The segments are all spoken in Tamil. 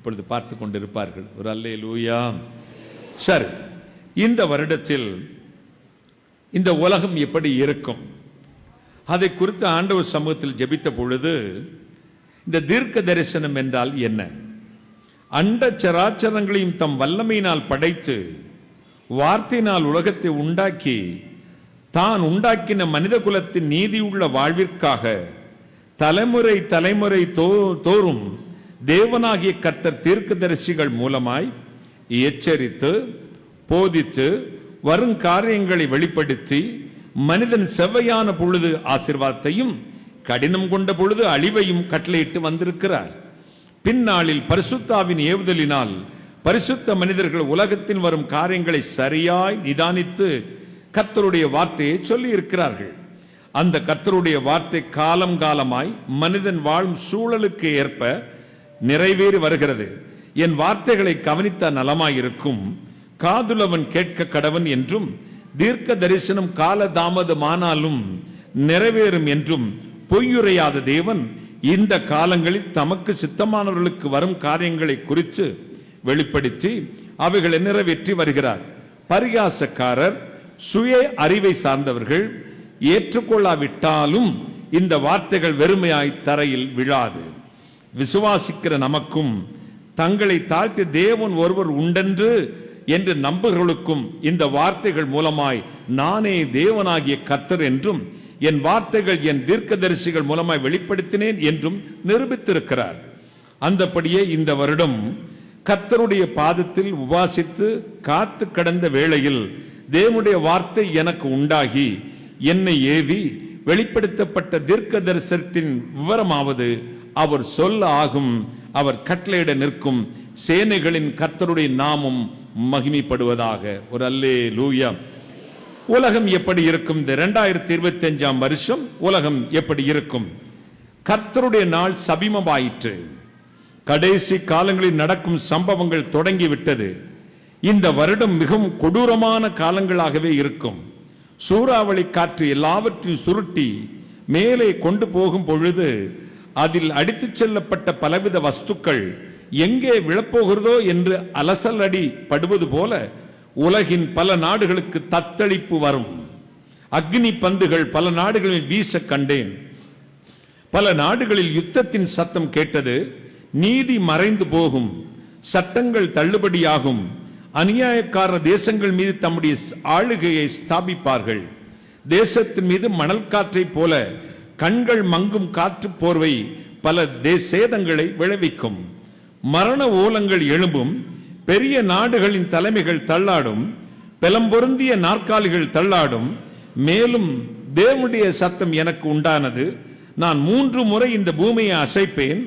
இப்பொழுது பார்த்து கொண்டிருப்பார்கள். ஒரு அல்லேலூயா. சரி, இந்த வருடத்தில் இந்த உலகம் எப்படி இருக்கும் அதை குறித்து ஆண்டவர் சமூகத்தில் ஜெபித்த பொழுது, இந்த தீர்க்க தரிசனம் என்றால் என்ன? அண்ட சராச்சரங்களையும் தம் வல்லமையினால் படைத்து வார்த்தையினால் உலகத்தை உண்டாக்கி தான் உண்டாக்கின மனித குலத்தின் நீதியுள்ள வாழ்விற்காக தலைமுறை தலைமுறை தோறும் தேவனாகிய கர்த்தர் தீர்க்கதரிசிகள் மூலமாய் எச்சரித்து போதித்து வரும் காரியங்களை வெளிப்படுத்தி மனிதன் செவ்வையான பொழுது ஆசீர்வாதத்தையும் கடினம் கொண்ட பொழுது அழிவையும் கட்டளையிட்டு வந்திருக்கிறார். பின்னாளில் பரிசுத்தாவின் ஏவுதலினால் பரிசுத்த மனிதர்கள் உலகத்தில் வரும் காரியங்களை சரியாய் நிதானித்து கர்த்தருடைய வார்த்தையை சொல்லி இருக்கிறார்கள். அந்த கர்த்தருடைய வார்த்தை காலம் காலமாய் மனிதன் வாழும் சூழலுக்கு ஏற்ப நிறைவேறி வருகிறது. என் வார்த்தைகளை கவனித்த நலமாயிருக்கும், காதுலவன் கேட்க கடவன் என்றும், தீர்க்க தரிசனம் கால தாமதமானாலும் நிறைவேறும் என்றும் பொய்யுரையாத தேவன் இந்த காலங்களில் தமக்கு சித்தமானவர்களுக்கு வரும் காரியங்களை குறித்து வெளிப்படுத்தி அவைகளை நிறைவேற்றி வருகிறார். பரிகாசக்காரர், சுய அறிவை சார்ந்தவர்கள் ஏற்றுக்கொள்ளாவிட்டாலும் இந்த வார்த்தைகள் வெறுமையாய் தரையில் விழாது. விசுவாசிக்கிற நமக்கும் தங்களை தாழ்த்தி தேவன் ஒருவர் உண்டென்று என்று நம்புகிறவர்களுக்கும் இந்த வார்த்தைகள் மூலமாய் நானே தேவனாகிய கர்த்தர் என்றும் என் வார்த்தைகள் என் தீர்க்கதரிசிகள் மூலமாய் வெளிப்படுத்தினேன் என்றும் நிரூபித்திருக்கிறார். அந்தபடியே இந்த வருடம் கர்த்தருடைய பாதத்தில் உபாசித்து காத்து கடந்த வேளையில் தேவனுடைய வார்த்தை எனக்கு உண்டாகி என்னை ஏவி வெளிப்படுத்தப்பட்ட தீர்க்க தரிசனத்தின் விவரமாவது, அவர் சொல்ல ஆகும், அவர் கட்டளையிட நிற்கும், சேனைகளின் கர்த்தருடைய நாமம் மகிமைப்படுவதாக. ஒரு அல்லேலூயா. உலகம் எப்படி இருக்கும்? இந்த 2025 வருஷம் உலகம் எப்படி இருக்கும்? கர்த்தருடைய நாள் சமீபமாயிற்று. கடைசி காலங்களில் நடக்கும் சம்பவங்கள் தொடங்கிவிட்டது. இந்த வருடம் மிகவும் கொடூரமான காலங்களாகவே இருக்கும். சூறாவளி காற்று எல்லாவற்றையும் சுருட்டி மேலே கொண்டு போகும் பொழுது அதில் அடித்துச் செல்லப்பட்ட பலவித வஸ்துக்கள் எங்கே விழப்போகிறதோ என்று அலசல் அடி படுவது போல உலகின் பல நாடுகளுக்கு தத்தளிப்பு வரும். அக்னி பந்துகள் பல நாடுகளில் வீச கண்டேன். பல நாடுகளில் யுத்தத்தின் சத்தம் கேட்டது. நீதி மறைந்து போகும், சட்டங்கள் தள்ளுபடியாகும், அநியாயக்கார தேசங்கள் மீது தம்முடைய ஆளுகையை ஸ்தாபிப்பார்கள். தேசத்தின் மீது மணல் காற்றை போல கண்கள் மங்கும் காற்று போர்வை பல சேதங்களை விளைவிக்கும். மரண ஓலங்கள் எழும்பும், பெரிய நாடுகளின் தலைமைகள் தள்ளாடும், பெலம்பொருந்திய நாற்காலிகள் தள்ளாடும். மேலும் தேவனுடைய சத்தம் எனக்கு உண்டானது, நான் 3 முறை இந்த பூமியை அசைப்பேன்,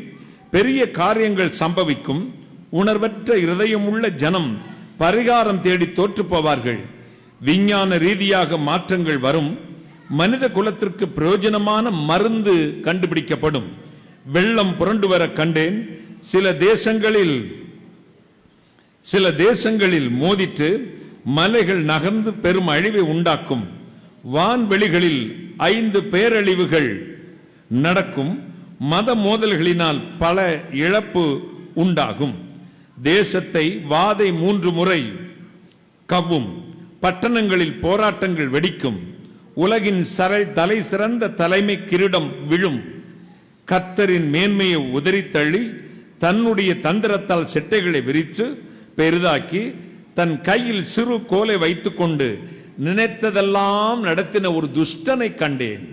பெரிய காரியங்கள் சம்பவிக்கும், உணர்வற்ற இருதயமுள்ள ஜனம் பரிகாரம் தேடி தோற்று போவார்கள். விஞ்ஞான ரீதியாக மாற்றங்கள் வரும், மனித குலத்திற்கு பிரயோஜனமான மருந்து கண்டுபிடிக்கப்படும். வெள்ளம் புரண்டு வர கண்டேன். சில தேசங்களில் மோதிட்டு மலைகள் நகர்ந்து பெரும் அழிவை உண்டாக்கும். வான்வெளிகளில் 5 பேரழிவுகள் நடக்கும். மத மோதல்களினால் பல இழப்பு உண்டாகும். தேசத்தை வாதை 3 முறை கவ்வும். பட்டணங்களில் போராட்டங்கள் வெடிக்கும். உலகின் தலை சிறந்த தலைமை கிரீடம் விழும். கர்த்தரின் மேன்மையை உதறித்தள்ளி தன்னுடைய தந்திரத்தால் செட்டைகளை விரித்து பெரிதாக்கி தன் கையில் சிறு கோலை வைத்துக் கொண்டு நினைத்ததெல்லாம் நடத்தின ஒரு துஷ்டனை கண்டேன்.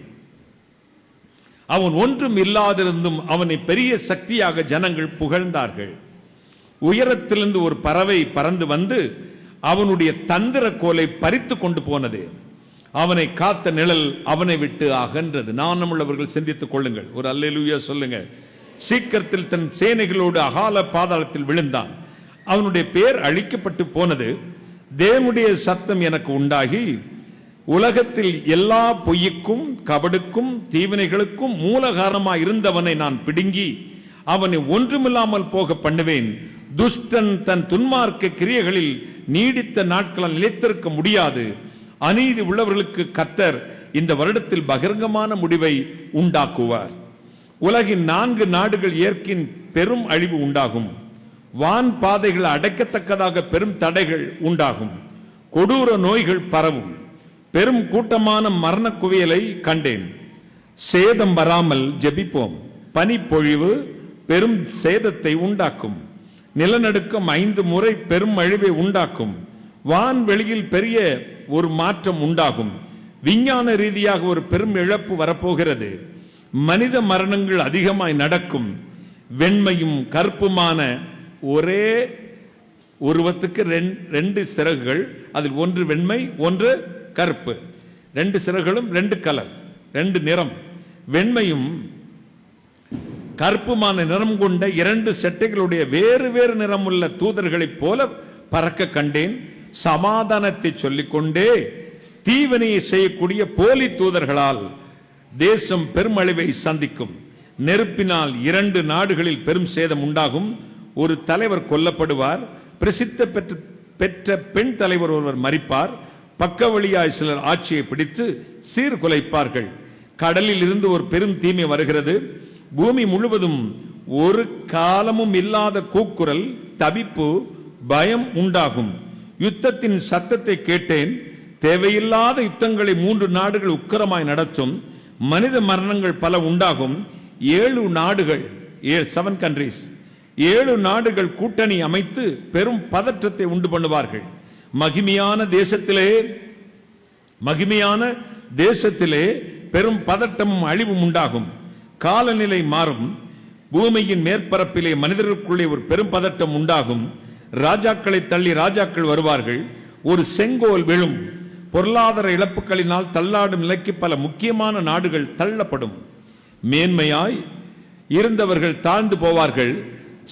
அவன் ஒன்றும் இல்லாதிருந்தும் அவனை பெரிய சக்தியாக ஜனங்கள் புகழ்ந்தார்கள். உயரத்திலிருந்து ஒரு பறவை பறந்து வந்து அவனுடைய தந்திர கோலை பறித்து கொண்டு போனது. அவனை காத்த நிழல் அவனை விட்டு அகன்றது. நாணமுள்ளவர்கள் சிந்தித்துக் கொள்ளுங்கள். ஒரு அல்லேலூயா சொல்லுங்க. சீக்கிரத்தில் தன் சேனைகளோடு அகால பாதாளத்தில் விழுந்தான். அவனுடைய பேர் அழிக்கப்பட்டு போனது. தேவனுடைய சத்தம் எனக்கு உண்டாகி, உலகத்தில் எல்லா பொய்யுக்கும் கபடுக்கும் தீவினைகளுக்கும் மூலகாரணமாய் இருந்தவனை நான் பிடுங்கி அவனை ஒன்றுமில்லாமல் போக பண்ணுவேன். துஷ்டன் தன் துன்மார்க்க கிரியைகளில் நீடித்த நாட்களால் நிலைத்திருக்க முடியாது. அநீதி உள்ளவர்களுக்கு கர்த்தர் இந்த வருடத்தில் பகிரங்கமான முடிவை உண்டாக்குவார். உலகின் 4 நாடுகள் இயற்கையின் பெரும் அழிவு உண்டாகும். வான் பாதைகள் அடைக்கத்தக்கதாக பெரும் தடைகள் உண்டாகும். கொடூர நோய்கள் பரவும். பெரும் கூட்டமான மரண குவியலை கண்டேன். சேதம் வராமல் ஜெபிப்போம். பனிப்பொழிவு பெரும் சேதத்தை உண்டாக்கும். நிலநடுக்கம் 5 முறை பெரும் அழிவை உண்டாக்கும். வான்வெளியில் பெரிய ஒரு மாற்றம் உண்டாகும். விஞ்ஞான ரீதியாக ஒரு பெரும் இழப்பு வரப்போகிறது. மனித மரணங்கள் அதிகமாய் நடக்கும். வெண்மையும் கருப்புமான ஒரே உருவத்துக்கு 2 சிறகுகள், அதில் ஒன்று வெண்மை ஒன்று கருப்பு, 2 சிறகுகளும் 2 கலர், 2 நிறம், வெண்மையும் கருப்புமான நிறம் கொண்ட 2 செட்டைகளுடைய வேறு வேறு நிறமுள்ள தூதர்களைப் போல பறக்க கண்டேன். சமாதானத்தை சொல்லிக்கொண்டே தீவினையை செய்யக்கூடிய போலி தூதர்களால் தேசம் பெருமழிவை சந்திக்கும். நெருப்பினால் 2 நாடுகளில் பெரும் சேதம் உண்டாகும். ஒரு தலைவர் கொல்லப்படுவார். பிரசித்த பெற்ற பெண் தலைவர் ஒருவர் மரிப்பார். பக்க வழியாய் சிலர் ஆட்சியை பிடித்து சீர்குலைப்பார்கள். கடலில் இருந்து ஒரு பெரும் தீமை வருகிறது. பூமி முழுவதும் ஒரு காலமும் இல்லாத கூக்குரல், தவிப்பு, பயம் உண்டாகும். யுத்தத்தின் சத்தத்தை கேட்டேன். தேவையில்லாத யுத்தங்களை 3 நாடுகள் உக்கிரமாய் நடத்தும். மனித மரணங்கள் பல உண்டாகும். 7 நாடுகள், 7 countries, 7 நாடுகள் கூட்டணி அமைத்து பெரும் பதற்றத்தை உண்டு பண்ணுவார்கள். மகிமையான தேசத்திலே பெரும் பதட்டமும் அழிவும் உண்டாகும். காலநிலை மாறும். பூமியின் மேற்பரப்பிலே மனிதர்களுக்குள்ளே ஒரு பெரும் பதட்டம் உண்டாகும். ராஜாக்களை தள்ளி ராஜாக்கள் வருவார்கள். ஒரு செங்கோல் விழும். பொருளாதார இழப்புகளினால் தள்ளாடும் நிலைக்கு பல முக்கியமான நாடுகள் தள்ளப்படும். மேன்மையாய் இருந்தவர்கள் தாழ்ந்து போவார்கள்.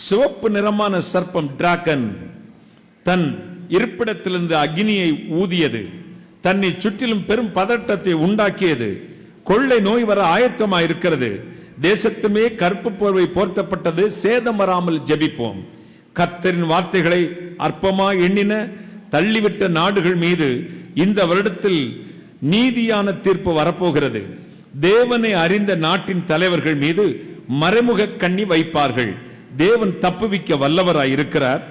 சிவப்பு நிறமான சர்ப்பம் டிராகன் தன் இருப்பிடத்திலிருந்து அக்னியை ஊதியது. தன்னை சுற்றிலும் பெரும் பதட்டத்தை உண்டாக்கியது. கொள்ளை நோய் வர ஆயத்தமாய் இருக்கிறது. தேசத்துமே கருப்பு போர்வை போர்த்தப்பட்டது. சேதம் வராமல் ஜெபிப்போம். கர்த்தரின் வார்த்தைகளை அற்பமாய் எண்ணின தள்ளிவிட்ட நாடுகள் மீது இந்த வருடத்தில் நீதியான தீர்ப்பு வரப்போகிறது. தேவனை அறிந்த நாட்டின் தலைவர்கள் மீது மறைமுக கண்ணி வைப்பார்கள். தேவன் தப்புவிக்க வல்லவராய் இருக்கிறார்.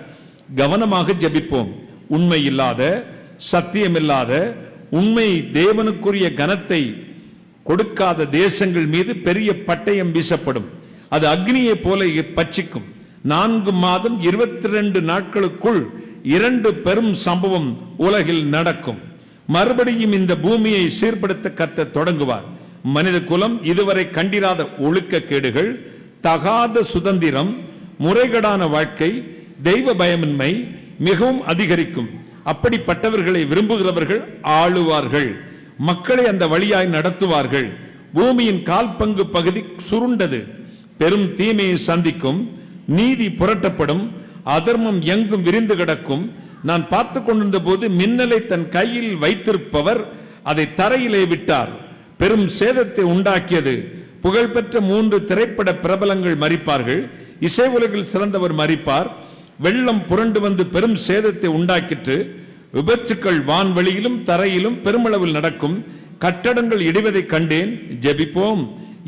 கவனமாக ஜெபிப்போம். உண்மை இல்லாத, சத்தியமில்லாத, உண்மை தேவனுக்குரிய கனத்தை கொடுக்காத தேசங்கள் மீது பெரிய பட்டயம் வீசப்படும். அது அக்னியை போல பட்சிக்கும். 4 மாதம் 22 நாட்களுக்குள் 2 பெரும் சம்பவம் உலகில் நடக்கும். மறுபடியும் இந்த பூமியை சீர்படுத்த கர்த்தர் தொடங்குவார். மனித குலம் இதுவரை கண்டிராத ஒழுக்கக்கேடுகள், தகாத சுதந்திரம், முறைகேடான வாழ்க்கை, தெய்வ பயமின்மை மிகவும் அதிகரிக்கும். அப்படிப்பட்டவர்களை விரும்புகிறவர்கள் ஆளுவார்கள். மக்களை அந்த வழியாய் நடத்துவார்கள். பூமியின் கால் பங்கு பகுதி சுருண்டது. பெரும் தீமையை சந்திக்கும். நீதி புரட்டப்படும். அதர்மம் எங்கும் விரிந்து கிடக்கும். நான் பார்த்து கொண்டிருந்த போது மின்னலை தன் கையில் வைத்திருப்பவர் அதை தரையிலே விட்டார். பெரும் சேதத்தை உண்டாக்கியது. புகழ்பெற்ற 3 திரைப்பட பிரபலங்கள் மரிப்பார்கள். இசை உலகில் சிறந்தவர் மரிப்பார். வெள்ளம் புரண்டு வந்து பெரும் சேதத்தை உண்டாக்கிற்று. விபத்துக்கள் வான்வெளியிலும் தரையிலும் பெருமளவில் நடக்கும். கட்டடங்கள் இடிவதை கண்டேன். ஜெபிப்போம்.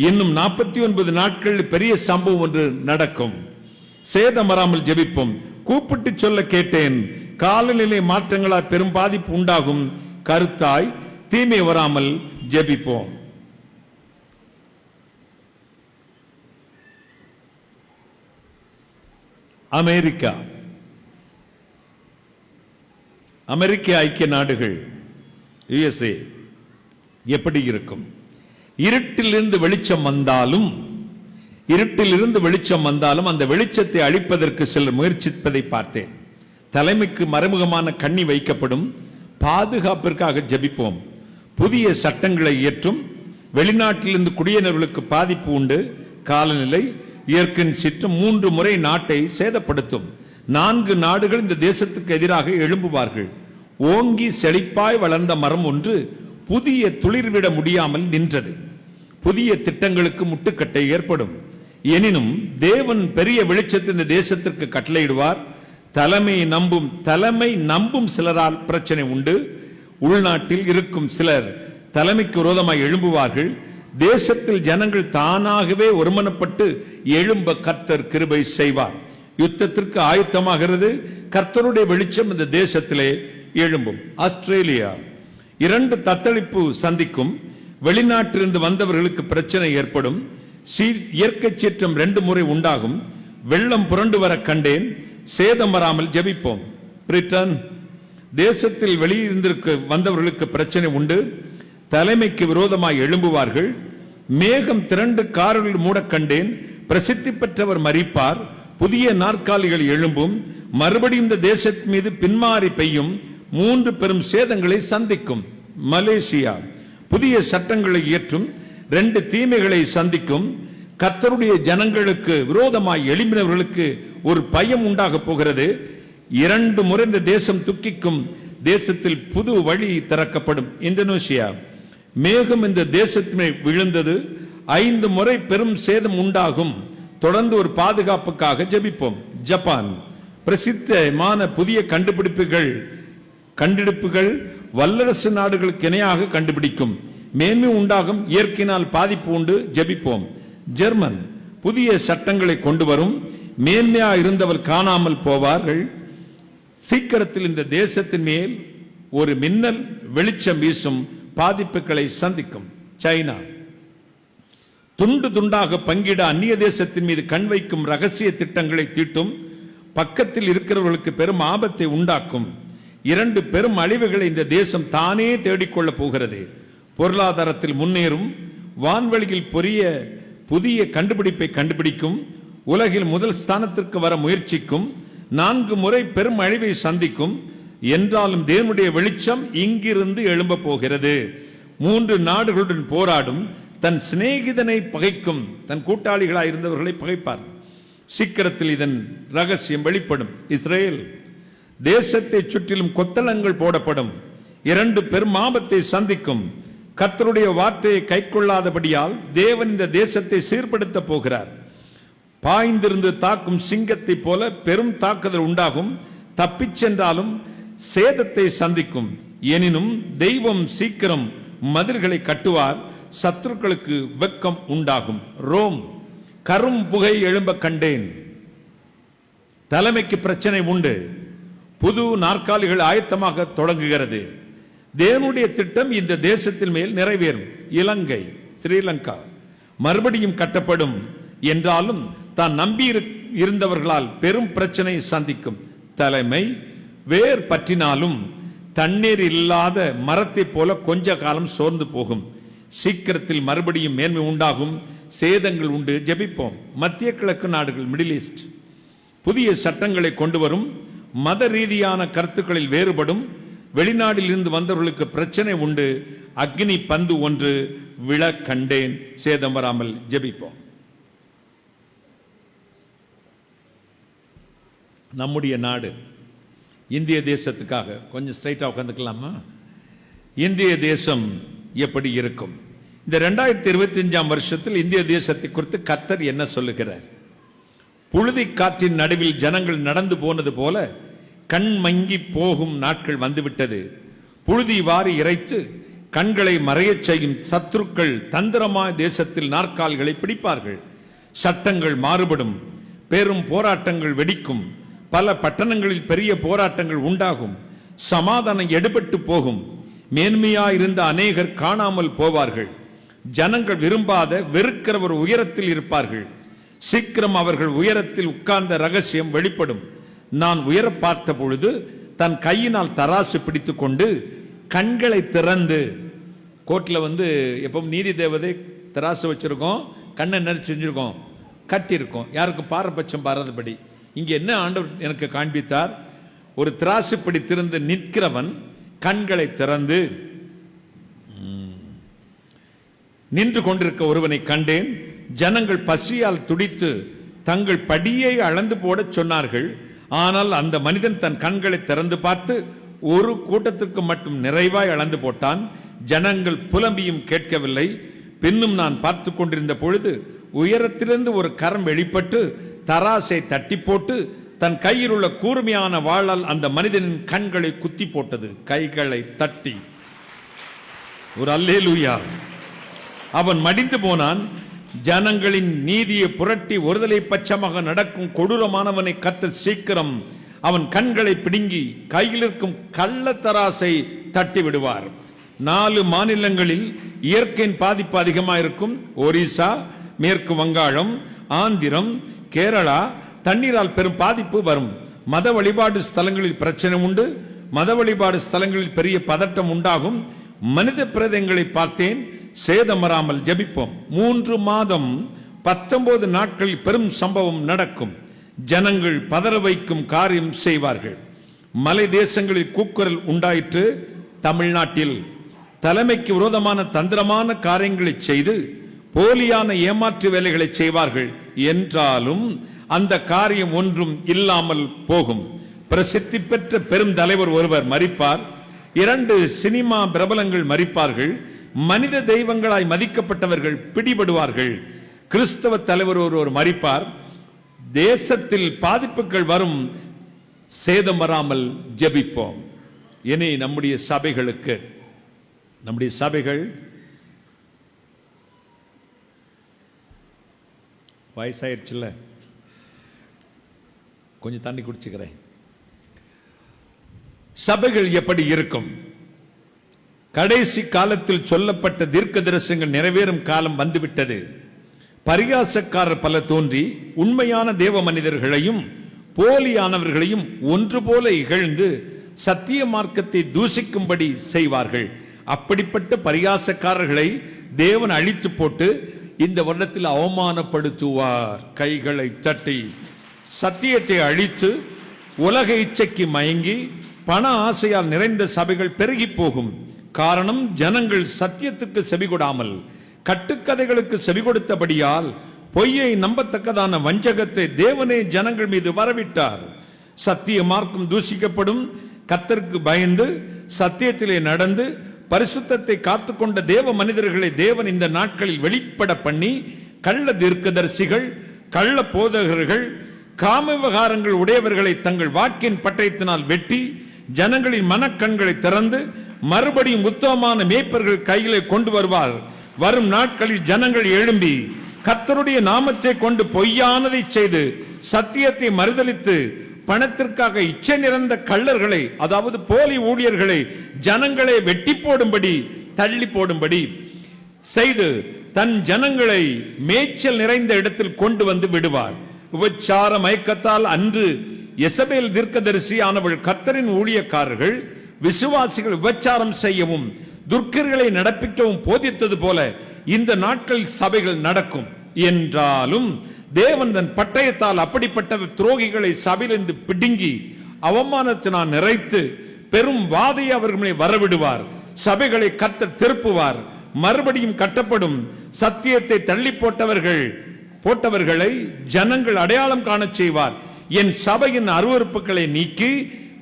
இன்னும் 49 நாட்களில் பெரிய சம்பவம் ஒன்று நடக்கும். சேதம் வராமல் ஜெபிப்போம். கூப்பிட்டு சொல்ல கேட்டேன். காலநிலை மாற்றங்களால் பெரும் பாதிப்பு உண்டாகும். கருத்தாய் தீமை வராமல் ஜெபிப்போம். அமெரிக்க ஐக்கிய நாடுகள், USA எப்படி இருக்கும்? இருட்டிலிருந்து வெளிச்சம் வந்தாலும் அந்த வெளிச்சத்தை அழிப்பதற்கு சிலர் முயற்சிப்பதை பார்த்தேன். தலைமைக்கு மறைமுகமான கண்ணி வைக்கப்படும். பாதுகாப்பிற்காக ஜெபிப்போம். புதிய சட்டங்களை இயற்றும். வெளிநாட்டிலிருந்து குடியினர்களுக்கு பாதிப்பு உண்டு. காலநிலை, இயற்கையின் சீற்றம் 3 முறை நாட்டை சேதப்படுத்தும். 4 நாடுகள் இந்த தேசத்துக்கு எதிராக எழும்புவார்கள். ஓங்கி செழிப்பாய் வளர்ந்த மரம் ஒன்று புதிய துளிர்விட முடியாமல் நின்றது. புதிய திட்டங்களுக்கு முட்டுக்கட்டை ஏற்படும். எனினும் தேவன் பெரிய வெளிச்சத்தை இந்த தேசத்திற்கு கட்டளையிடுவார். தலைமை நம்பும் சிலரால் பிரச்சனை உண்டு. உள்நாட்டில் இருக்கும் சிலர் தலைமைக்கு விரோதமாய் எழும்புவார்கள். தேசத்தில் ஜனங்கள் தானாகவே ஒருமனப்பட்டு எழும்ப கர்த்தர் கிருபை செய்வார். யுத்தத்திற்கு ஆயத்தமாகிறது. கர்த்தருடைய வெளிச்சம் இந்த தேசத்திலே எழும்பும். ஆஸ்திரேலியா 2 தத்தளிப்பு சந்திக்கும். வெளிநாட்டிலிருந்து வந்தவர்களுக்கு பிரச்சனை ஏற்படும். இயற்கை சீற்றம் 2 முறை உண்டாகும். வெள்ளம் புரண்டு வர கண்டேன். சேதம் வராமல் ஜெபிப்போம். பிரிட்டன் தேசத்தில் வெளியிருந்திருக்க வந்தவர்களுக்கு பிரச்சனை உண்டு. தலைமைக்கு விரோதமாய் எழும்புவார்கள். மேகம் திரண்டு கார்கள் மூட கண்டேன். பிரசித்தி பெற்றவர் மரிப்பார். புதிய நாற்காலிகள் எழும்பும். மறுபடியும் இந்த தேசத்தின் மீது பின்மாறி பெய்யும். 3 பெரும் சேதங்களை சந்திக்கும். மலேசியா புதிய சட்டங்களை இயற்றும். 2 தீமைகளை சந்திக்கும். கர்த்தருடைய ஜனங்களுக்கு விரோதமாய் எழும்பினவர்களுக்கு ஒரு பயம் உண்டாக போகிறது. 2 முறை இந்த தேசம் துக்கிக்கும். தேசத்தில் புது வழி திறக்கப்படும். இந்தோனேசியா மேகம் இந்த தேசத்தின் விழுந்தது. 5 முறை பெரும் சேதம் உண்டாகும். தொடர்ந்து ஒரு பாதுகாப்புக்காக ஜெபிப்போம். ஜப்பான் பிரசித்தமான புதிய கண்டுபிடிப்புகள் வல்லரசு நாடுகளுக்கு இணையாக கண்டுபிடிக்கும். மேன்மை உண்டாகும். இயற்கையினால் பாதிப்பு உண்டு. ஜெபிப்போம். ஜெர்மன் புதிய சட்டங்களை கொண்டு வரும். மேன்மையா இருந்தவர் காணாமல் போவார்கள். சீக்கிரத்தில் இந்த தேசத்தின் மேல் ஒரு மின்னல் வெளிச்சம் வீசும். பாதிப்புகளை சந்திக்கும். சைனா துண்டு துண்டாக பங்கிட அந்நிய தேசத்தின் மீது கண் வைக்கும். ரகசிய திட்டங்களை தீட்டும். பக்கத்தில் இருக்கிறவர்களுக்கு பெரும் ஆபத்தை உண்டாக்கும். 2 பெரும் அழிவுகளை இந்த தேசம் தானே தேடிக்கொள்ளப் போகிறது. பொருளாதாரத்தில் முன்னேறும். வான்வெளியில் புதிய கண்டுபிடிப்பை கண்டுபிடிக்கும். உலகில் முதல் ஸ்தானத்திற்கு வர முயற்சிக்கும். 4 முறை பெரும் அழிவை சந்திக்கும். என்றாலும் தேவனுடைய வெளிச்சம் இங்கிருந்து எழும்ப போகிறது. 3 நாடுகளுடன் போராடும். தன் சிநேகிதனை பகைக்கும். தன் கூட்டாளிகளாய் இருந்தவர்களை பகைப்பார். சீக்கிரத்தில் இதன் ரகசியம் வெளிப்படும். இஸ்ரேல் தேசத்தை சுற்றிலும் கொத்தளங்கள் போடப்படும். 2 பெரும் ஆபத்தை சந்திக்கும். கர்த்தருடைய வார்த்தையை கைக்கொள்ளாதபடியால் தேவன் இந்த தேசத்தை சீர்படுத்த போகிறார். பாய்ந்திருந்து தாக்கும் சிங்கத்தை போல பெரும் தாக்குதல் உண்டாகும். தப்பிச் சென்றாலும் சேதத்தை சந்திக்கும். எனினும் தெய்வம் சீக்கிரம் மதில்களை கட்டுவார். சத்துருக்களுக்கு வெட்கம் உண்டாகும். ரோம் கரும் புகை எழும்ப கண்டேன். தலைமைக்கு பிரச்சனை உண்டு. புது நாற்காலிகள் ஆயத்தமாக தொடங்குகிறது. தேவனுடைய திட்டம் இந்த தேசத்தின் மேல் நிறைவேறும். இலங்கை ஸ்ரீலங்கா மறுபடியும் கட்டப்படும். என்றாலும் தான் நம்பி இருந்தவர்களால் பெரும் பிரச்சனை சந்திக்கும். தலைமை வேர் பற்றினாலும் தண்ணீர் இல்லாத மரத்தை போல கொஞ்ச காலம் சோர்ந்து போகும். சீக்கிரத்தில் மறுபடியும் மேன்மை உண்டாகும். சேதங்கள் உண்டு. ஜெபிப்போம். மத்திய கிழக்கு நாடுகள் மிடில் ஈஸ்ட் புதிய சட்டங்களை கொண்டு வரும். மத ரீதியான கருத்துக்களில் வேறுபடும். வெளிநாட்டில் இருந்து வந்தவர்களுக்கு பிரச்சனை உண்டு. அக்னி பந்து ஒன்று விழ கண்டேன். சேதம் வராமல் ஜெபிப்போம். நம்முடைய நாடு இந்திய தேசத்துக்காக கொஞ்சம் ஸ்ட்ரைட்டா உட்காந்துக்கலாமா? இந்திய தேசம் எப்படி இருக்கும்? இந்த 2025 வருஷத்தில் இந்திய தேசத்தை குறித்து கர்த்தர் என்ன சொல்லுகிறார்? புழுதி காற்றின் நடுவில் ஜனங்கள் நடந்து போனது போல கண் மங்கி போகும் நாட்கள் வந்துவிட்டது. புழுதி வாரி இறைத்து கண்களை மறையச் செய்யும் சத்துருக்கள் தந்திரமாய் தேசத்தில் நாற்காலிகளை பிடிப்பார்கள். சட்டங்கள் மாறுபடும். பெரும் போராட்டங்கள் வெடிக்கும். பல பட்டணங்களில் பெரிய போராட்டங்கள் உண்டாகும். சமாதானம் எடுபட்டு போகும். மேன்மையாயிருந்த அநேகர் காணாமல் போவார்கள். ஜனங்கள் விரும்பாத வெறுக்கிற ஒரு உயரத்தில் இருப்பார்கள். சீக்கிரம் அவர்கள் உயரத்தில் உட்கார்ந்த ரகசியம் வெளிப்படும். நான் உயர பார்த்த பொழுது தன் கையினால் தராசு பிடித்து கொண்டு கண்களை திறந்து, கோர்ட்ல எப்பவும் நீதி தேவதை தராசு வச்சிருக்கோம், கண்ணை நெரிச்சு செஞ்சிருக்கோம், கட்டியிருக்கோம், யாருக்கும் பாரபட்சம் பாராதபடி. இங்க என்ன ஆண்டவர் எனக்கு காண்பித்தார்? ஒரு திராசு பிடித்திருந்து நிற்கிறவன் கண்களை திறந்து நின்று கொண்டிருக்க ஒருவனை கண்டேன். ஜனங்கள் பசியால் துடித்து தங்கள் படியை அளந்து போட சொன்னார்கள். ஆனால் அந்த மனிதன் தன் கண்களை திறந்து பார்த்து ஒரு கூட்டத்திற்கு மட்டும் நிறைவாய் அளந்து போட்டான். ஜனங்கள் புலம்பியும் கேட்கவில்லை. பின்னும் நான் பார்த்து கொண்டிருந்த பொழுது உயரத்திலிருந்து ஒரு கரம் வெளிப்பட்டு தராசை தட்டி போட்டு தன் கையில் உள்ள கூர்மையான வாளால் அந்த மனிதனின் கண்களை குத்தி போட்டது. கைகளை தட்டி ஒரு அல்லேலூயா. அவன் மடிந்து போனான். ஜனங்களின் நீதியை புரட்டி ஒருதலை பட்சமாக நடக்கும் கொடூரமானவனை கர்த்தர் சீக்கிரம் அவன் கண்களை பிடுங்கி கையில் இருக்கும் கள்ளத்தராசை தட்டி விடுவார். 4 மாநிலங்களில் இயற்கையின் பாதிப்பு அதிகமாக இருக்கும். ஒரிசா, மேற்கு வங்காளம், ஆந்திரம், கேரளா தண்ணீரால் பெரும் பாதிப்பு வரும். மத வழிபாடு ஸ்தலங்களில் பிரச்சனை உண்டு. மத வழிபாடு ஸ்தலங்களில் பெரிய பதட்டம் உண்டாகும். மனித பிரேதங்களை பார்த்தேன். சேதம் வராமல் ஜெபிப்போம். 3 மாதம் 19 நாட்களில் பெரும் சம்பவம் நடக்கும். ஜனங்கள் பதற வைக்கும் காரியம் செய்வார்கள். மலை தேசங்களில் கூக்குரல் உண்டாயிற்று. தமிழ்நாட்டில் தலைமைக்கு விரோதமான தந்திரமான காரியங்களை செய்து போலியான ஏமாற்று வேலைகளை செய்வார்கள் என்றாலும் அந்த காரியம் ஒன்றும் இல்லாமல் போகும். பிரசித்தி பெற்ற பெரும் தலைவர் ஒருவர் மரிப்பார். 2 சினிமா பிரபலங்கள் மரிப்பார்கள். மனித தெய்வங்களாய் மதிக்கப்பட்டவர்கள் பிடிபடுவார்கள். கிறிஸ்தவ தலைவர் ஒருவர் மரிப்பார். தேசத்தில் பாதிப்புகள் வரும். சேதம் வராமல் ஜெபிப்போம். இனி நம்முடைய சபைகளுக்கு, நம்முடைய சபைகள் வயசாயிருச்சுல்ல, கொஞ்சம் தண்ணி குடிச்சுக்கிறேன். சபைகள் எப்படி இருக்கும்? கடைசி காலத்தில் சொல்லப்பட்ட தீர்க்க தரிசனங்கள் நிறைவேறும் காலம் வந்துவிட்டது. பரிகாசக்காரர் பல தோன்றி உண்மையான தேவ மனிதர்களையும் போலியானவர்களையும் ஒன்று போல இகழ்ந்து சத்திய மார்க்கத்தை தூசிக்கும்படி செய்வார்கள். அப்படிப்பட்ட பரிகாசக்காரர்களை தேவன் அழித்து போட்டு இந்த வருடத்தில் அவமானப்படுத்துவார். கைகளை தட்டி சத்தியத்தை அழித்து உலக இச்சைக்கு மயங்கி பண ஆசையால் நிறைந்த சபைகள் பெருகி போகும். காரணம், ஜனங்கள் சத்தியத்துக்கு செவிகொடாமல் கட்டுக்கதைகளுக்கு செவிகொடுத்தபடியால் பொய்யை நம்பத்தக்கதான வஞ்சகத்தை தேவனே ஜனங்கள் மீது வரவிட்டார். சத்திய மார்க்கம் தூஷிக்கப்படும். கர்த்தருக்கு பயந்து சத்தியத்திலே நடந்து பரிசுத்தத்தை காத்துக்கொண்ட தேவ மனிதர்களை தேவன் இந்த நாட்களில் வெளிப்பட பண்ணி கள்ள தீர்க்கதரிசிகள், கள்ள போதகர்கள், காம விவகாரங்கள் உடையவர்களை தங்கள் வாக்கின் பட்டயத்தினால் வெட்டி ஜனங்களின் மனக்கண்களை திறந்து மறுபடியும் உத்தமமான மேய்ப்பர்கள் கையிலே கொண்டு வருவார். வரும் நாட்களில் ஜனங்கள் எழும்பி கர்த்தருடைய நாமத்தை கொண்டு பொய்யானதை செய்து சத்தியத்தை மறுதலித்து பணத்திற்காக இச்சை நிறைந்த கள்ளர்களை, அதாவது போலி ஊழியர்களை ஜனங்களை வெட்டி போடும்படி தள்ளி போடும்படி செய்து தன் ஜனங்களை மேய்ச்சல் நிறைந்த இடத்தில் கொண்டு வந்து விடுவார். உபச்சார மயக்கத்தால் அன்று எசபேல் தீர்க்கதரிசி ஆனவள் கர்த்தரின் ஊழியக்காரர்கள் விசுவாசிகள் விபச்சாரம் செய்யவும் துர்க்கர்களை நடப்பிக்கவும் போதித்தது போல இந்த நாட்களில் சபைகள் நடக்கும். என்றாலும் தேவன் தன் பட்டயத்தால் அப்படிப்பட்ட துரோகிகளை சபையிலிருந்து பிடுங்கி அவமானத்தினால் நிறைத்து பெரும் வாதையை அவர்களை வரவிடுவார். சபைகளை கர்த்தர் திருப்புவார். மறுபடியும் கட்டப்படும். சத்தியத்தை தள்ளி போட்டவர்களை ஜனங்கள் அடையாளம் காண செய்வார். என் சபையின் அருவருப்புகளை நீக்கி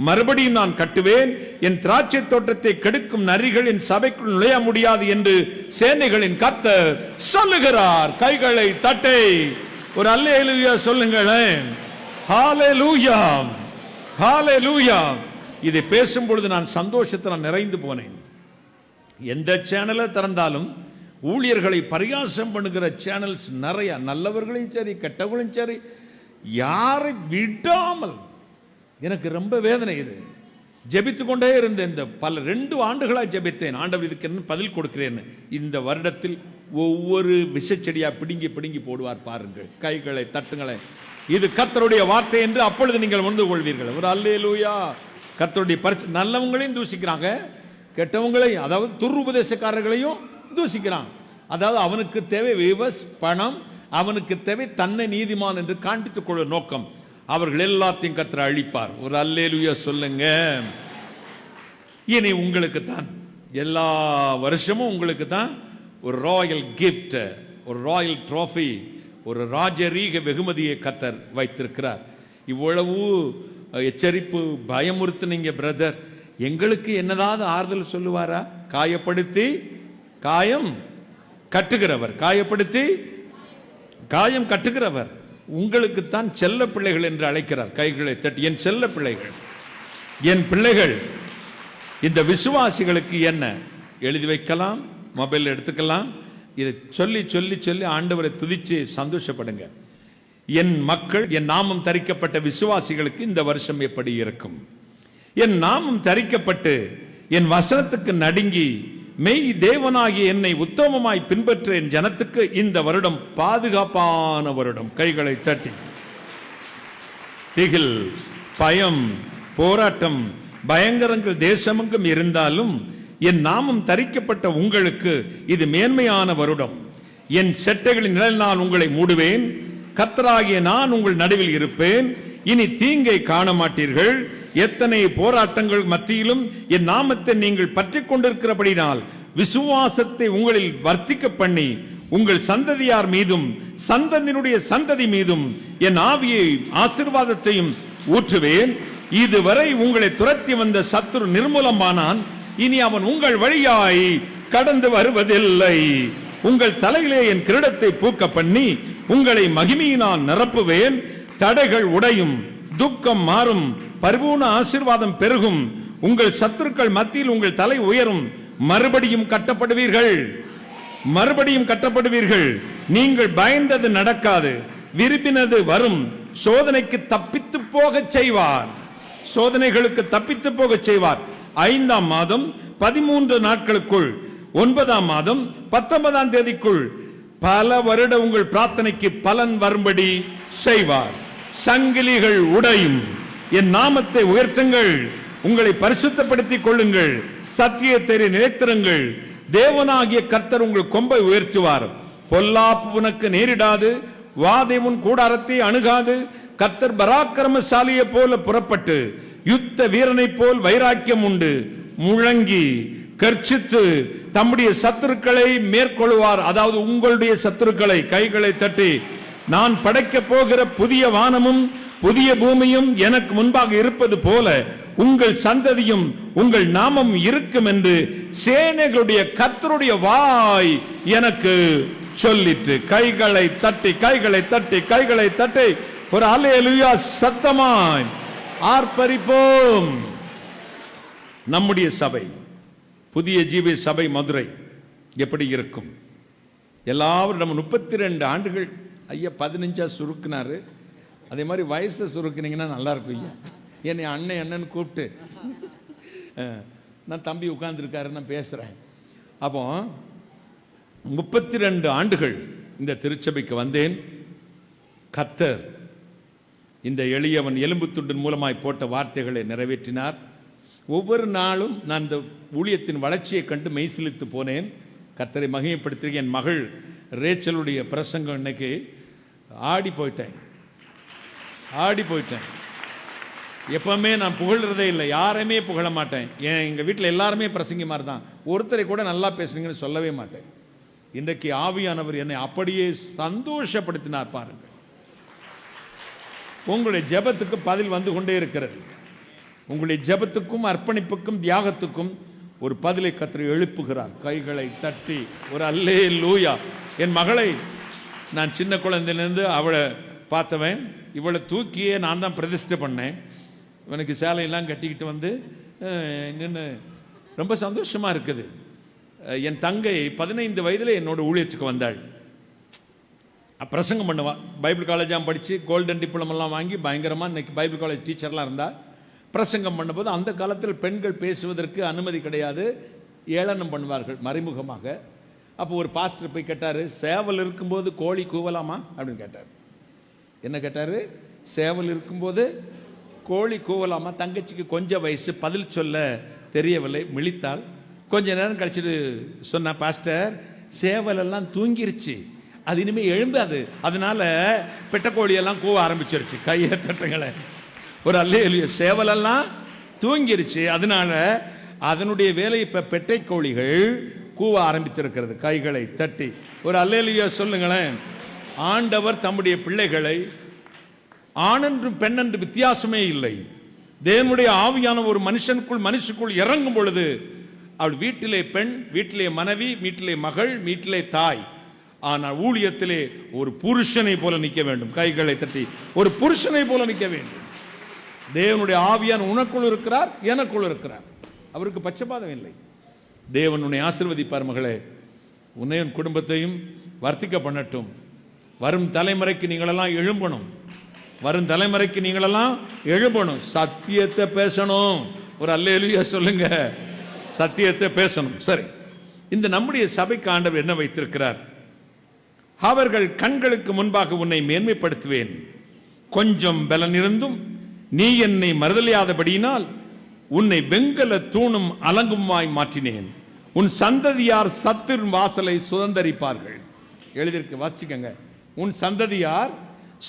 மறுபடியும் நான் கட்டுவேன். என் திராட்சை தோட்டத்தை கெடுக்கும் நரிகள் என் சபைக்குள் நுழைய முடியாது என்று சேனைகளின் கர்த்தர் சொல்லுகிறார். கைகளை தட்டை ஒரு அல்லேலூயா சொல்லுங்களேன். ஹalleluya, ஹalleluya. இதை பேசும் பொழுது நான் சந்தோஷத்தில் நிறைந்து போனேன். எந்த சேனலை திறந்தாலும் ஊழியர்களை பரிகாசம் பண்ணுகிற சேனல்ஸ் நிறைய, நல்லவர்களையும் சரி கெட்டவர்களும் சரி, யாரை விடாமல். எனக்கு ரொம்ப வேதனை. இது ஜெபித்து கொண்டே இருந்தேன். இந்த 2 ஆண்டுகளாக ஜெபித்தேன். ஆண்டவர் இதுக்கு என்ன பதில் கொடுக்கிறேன். இந்த வருடத்தில் ஒவ்வொரு விஷச்செடியா பிடுங்கி பிடுங்கி போடுவார். பாருங்கள், கைகளை தட்டுங்களேன். இது கர்த்தருடைய வார்த்தை என்று அப்பொழுது நீங்கள் உணர்ந்து கொள்வீர்கள். ஒரு அல்லேலூயா. கர்த்தருடைய பரிசு. நல்லவங்களையும் தூசிக்கிறாங்க, கெட்டவங்களையும், அதாவது துருபதேசக்காரர்களையும் தூசிக்கிறான். அதாவது அவனுக்கு தேவை விவஸ் பணம், அவனுக்கு தேவை தன்னை நீதிமான் என்று காண்பித்துக் கொள்ள நோக்கம். அவர்கள் எல்லாத்தையும் கர்த்தர் அழிப்பார். ஒரு அல்லேலூயா சொல்லுங்க. இனி உங்களுக்கு தான், எல்லா வருஷமும் உங்களுக்கு தான் ஒரு ராயல் கிஃப்ட், ஒரு ராயல் ட்ராஃபி, ஒரு ராஜரீக வெகுமதியை கர்த்தர் வைத்திருக்கிறார். இவ்வளவு எச்சரிப்பு பயமுறுத்துனீங்க பிரதர், எங்களுக்கு என்னதாவது ஆறுதல் சொல்லுவாரா? காயப்படுத்தி காயம் கட்டுகிறவர், காயப்படுத்தி காயம் கட்டுகிறவர் உங்களுக்கு தான் செல்ல பிள்ளைகள் என்று அழைக்கிறார். கைகளை தட்டி என் செல்ல பிள்ளைகள், என் பிள்ளைகள். இந்த விசுவாசிகளுக்கு என்ன எழுதி வைக்கலாம், மொபைல் எடுத்துக்கலாம். இதை சொல்லி சொல்லி சொல்லி ஆண்டவரை துதிச்சு சந்தோஷப்படுங்க. என் மக்கள், என் நாமம் தரிக்கப்பட்ட விசுவாசிகளுக்கு இந்த வருஷம் எப்படி இருக்கும்? என் நாமம் தரிக்கப்பட்டு என் வசனத்துக்கு நடுங்கி மெய் தேவனாகிய என்னை உத்தமமாய் பின்பற்ற என் ஜனத்துக்கு இந்த வருடம் பாதுகாப்பான வருடம். கைகளை தட்டி. திகில், பயம், போராட்டம், பயங்கரங்கள் தேசமெங்கும் இருந்தாலும் என் நாமம் தரிக்கப்பட்ட உங்களுக்கு இது மேன்மையான வருடம். என் செட்டைகளின் நிழலினால் உங்களை மூடுவேன். கர்த்தராகிய நான் உங்கள் நடுவில் இருப்பேன். இனி தீங்கை காண மாட்டீர்கள். எத்தனை போராட்டங்கள் மத்தியிலும் என் நாமத்தை நீங்கள் பற்றிக் கொண்டிருக்கிறபடினால் விசுவாசத்தை உங்களில் வர்த்திக்க பண்ணி உங்கள் சந்ததியார் மீதும் சந்ததியினுடைய சந்ததி மீதும் என் ஆவியை ஆசீர்வாதத்தையும் ஊற்றுவேன். இதுவரை உங்களை துரத்தி வந்த சத்துரு நிர்மூலமானான். இனி அவன் உங்கள் வழியாய் கடந்து வருவதில்லை. உங்கள் தலையிலே என் கிரீடத்தை பூக்க பண்ணி உங்களை மகிமையினால் நிரப்புவேன். தடைகள் உடையும், துக்கம் மாறும், பரிபூர்ண ஆசீர்வாதம் பெருகும். உங்கள் சத்துருக்கள் மத்தியில் உங்கள் தலை உயரும். மறுபடியும் கட்டப்படுவீர்கள், மறுபடியும் கட்டப்படுவீர்கள். நீங்கள் பயந்தது நடக்காது, விரும்பினது வரும். சோதனைக்கு தப்பித்து போக செய்வார், சோதனைகளுக்கு தப்பித்து போக செய்வார். 5ஆம் மாதம் 13 நாட்களுக்குள், 9ஆம் மாதம் 19ஆம் தேதிக்குள் பல வருட உங்கள் பிரார்த்தனைக்கு பலன் வரும்படி செய்வார். சங்கிலிகள் உடையும். என் நாமத்தை உயர்த்துங்கள், உங்களை பரிசுத்தப்படுத்திக் கொள்ளுங்கள், சத்தியத்தை நிலைத்திருங்கள். தேவனாகிய கர்த்தர் உங்கள் கொம்பை உயர்த்துவார். பொல்லாப்பு உனக்கு நேரிடாது, வாதை உன் கூடாரத்தை அணுகாது. கர்த்தர் பராக்கிரமசாலியை போல புறப்பட்டு யுத்த வீரனை போல் வைராக்கியம் உண்டு முழங்கி கர்ச்சித்து தம்முடைய சத்துருக்களை மேற்கொள்வார். அதாவது உங்களுடைய சத்துருக்களை. கைகளை தட்டி. நான் படைக்க போகிற புதிய வானமும் புதிய பூமியும் எனக்கு முன்பாக இருப்பது போல உங்கள் சந்ததியும் உங்கள் நாமம் இருக்கும் என்று சேனைகளுடைய கர்த்தருடைய வாய் எனக்கு சொல்லிட்டு. கைகளை தட்டி, கைகளை தட்டி, கைகளை தட்டி ஒரு அல்லேலூயா சத்தமாய் ஆர்ப்பரிப்போம். நம்முடைய சபை, புதிய ஜீவ சபை மதுரை எப்படி இருக்கும்? எல்லாரும் நம்ம 32 ஆண்டுகள். ஐயா 15 சுருக்குனாரு. அதே மாதிரி வயசை சுருக்குனீங்கன்னா நல்லா இருக்கும். ஐயா என்னை அண்ணன் அண்ணன் கூப்பிட்டு, நான் தம்பி உட்கார்ந்துருக்காரு, நான் பேசுகிறேன். அப்போ 32 ஆண்டுகள் இந்த திருச்சபைக்கு வந்தேன். கர்த்தர் இந்த எளியவன் எலும்பு துண்டின் மூலமாய் போட்ட வார்த்தைகளை நிறைவேற்றினார். ஒவ்வொரு நாளும் நான் இந்த ஊழியத்தின் வளர்ச்சியை கண்டு மெய்சிலித்து போனேன். கர்த்தரை மகிமைப்படுத்தி என் மகள் ரேச்சலுடைய பிரசங்கம் இன்னைக்கு ஆடி போயிட்டேன். எப்பவுமே நான் புகழ்றதே இல்லை, யாரையுமே புகழ மாட்டேன். எங்கள் வீட்டில் எல்லாருமே பிரசங்கி மாதிரி தான். ஒருத்தரை கூட நல்லா பேசுனீங்கன்னு சொல்லவே மாட்டேன். இன்றைக்கு ஆவியானவர் என்னை அப்படியே சந்தோஷப்படுத்தினார். பாருங்கள், உங்களுடைய ஜெபத்துக்கு பதில் வந்து கொண்டே இருக்கிறது. உங்களுடைய ஜெபத்துக்கும் அர்ப்பணிப்புக்கும் தியாகத்துக்கும் ஒரு பதிலை கர்த்தர் எழுப்புகிறார். கைகளை தட்டி ஒரு அல்லேலூயா. என் மகளை நான் சின்ன குழந்தையிலேருந்து அவளை பார்த்தவன். இவளை தூக்கியே நான் தான் பிரதிஷ்டை பண்ணேன். இவனுக்கு சேலையெல்லாம் கட்டிக்கிட்டு வந்து நின்று ரொம்ப சந்தோஷமாக இருக்குது. என் தங்கை 15 வயதில் என்னோட ஊழியத்துக்கு வந்தாள். பிரசங்கம் பண்ணுவாள். பைபிள் காலேஜாக படித்து கோல்டன் டிப்ளமெல்லாம் வாங்கி பயங்கரமாக இன்னைக்கு பைபிள் காலேஜ் டீச்சர்லாம் இருந்தால் பிரசங்கம் பண்ணும்போது அந்த காலத்தில் பெண்கள் பேசுவதற்கு அனுமதி கிடையாது, ஏளனம் பண்ணுவார்கள் மறைமுகமாக. அப்போ ஒரு பாஸ்டர் போய் கேட்டார், சேவல் இருக்கும்போது கோழி கூவலாமா அப்படின்னு கேட்டார். என்ன கேட்டார்? சேவல் இருக்கும்போது கோழி கூவலாமா? தங்கச்சிக்கு கொஞ்சம் வயசு, பதில் சொல்ல தெரியவில்லை, மிளித்தாள். கொஞ்ச நேரம் கழிச்சுட்டு சொன்ன, பாஸ்டர் சேவலெல்லாம் தூங்கிருச்சு, அது இனிமேல் எழும்பாது, அதனால பெட்டக்கோழியெல்லாம் கூவ ஆரம்பிச்சிருச்சு. கையை தட்டுங்களே ஒரு அல்லேலூயா. சேவலெல்லாம் தூங்கிருச்சு, அதனால அதனுடைய வேலை இப்ப பெட்டை கோழிகள் கூவ ஆரம்பித்திருக்கிறது. கைகளை தட்டி ஒரு அல்லேலூயா சொல்லுங்களேன். ஆண்டவர் தம்முடைய பிள்ளைகளை ஆணென்றும் பெண்ணென்று வித்தியாசமே இல்லை. தேவனுடைய ஆவியான ஒரு மனுஷனுக்குள் இறங்கும் பொழுது அவள் வீட்டிலே பெண், வீட்டிலே மனைவி, வீட்டிலே மகள், வீட்டிலே தாய். ஆனால் ஊழியத்திலே ஒரு புருஷனை போல நிற்க வேண்டும். கைகளை தட்டி ஒரு புருஷனை போல நிற்க வேண்டும். தேவனுடைய ஆவியான உனக்குள் இருக்கிறார், எனக்குள் இருக்கிறார். அவருக்கு பட்சபாதம் இல்லை. தேவன் உன்னை ஆசீர்வதிப்பார் மகளே. உன்னையும் குடும்பத்தையும் வர்த்திக்க பண்ணட்டும். வரும் தலைமுறைக்கு நீங்களெல்லாம் எழும்பணும். வரும் தலைமுறைக்கு நீங்களெல்லாம் எழும்பணும். சத்தியத்தை பேசணும். ஒரு அல்லேலூயா சொல்லுங்க. சத்தியத்தை பேசணும். சரி, இந்த நம்முடைய சபைக்கு ஆண்டவர் என்ன வைத்திருக்கிறார்? அவர்கள் கண்களுக்கு முன்பாக உன்னை மேன்மைப்படுத்துவேன். கொஞ்சம் பலன் இருந்தும் நீ என்னை மறுதலியாதபடியினால் உன்னை வெங்கல தூணும் அலங்குமாய் மாற்றினேன். உன் சந்ததியார் சத்துருவின் வாசலை சுதந்தரிப்பார்கள். எழுதியிருக்கு, வாசிக்கங்க. உன் சந்ததியார்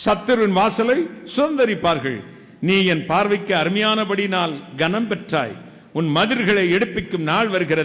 சத்துருவின் வாசலை சுதந்தரிப்பார்கள். நீ என் பார்வைக்கு அருமையானபடினால் கனம் பெற்றாய். உன் மதில்களை எடுப்பிக்கும் நாள் வருகிறது.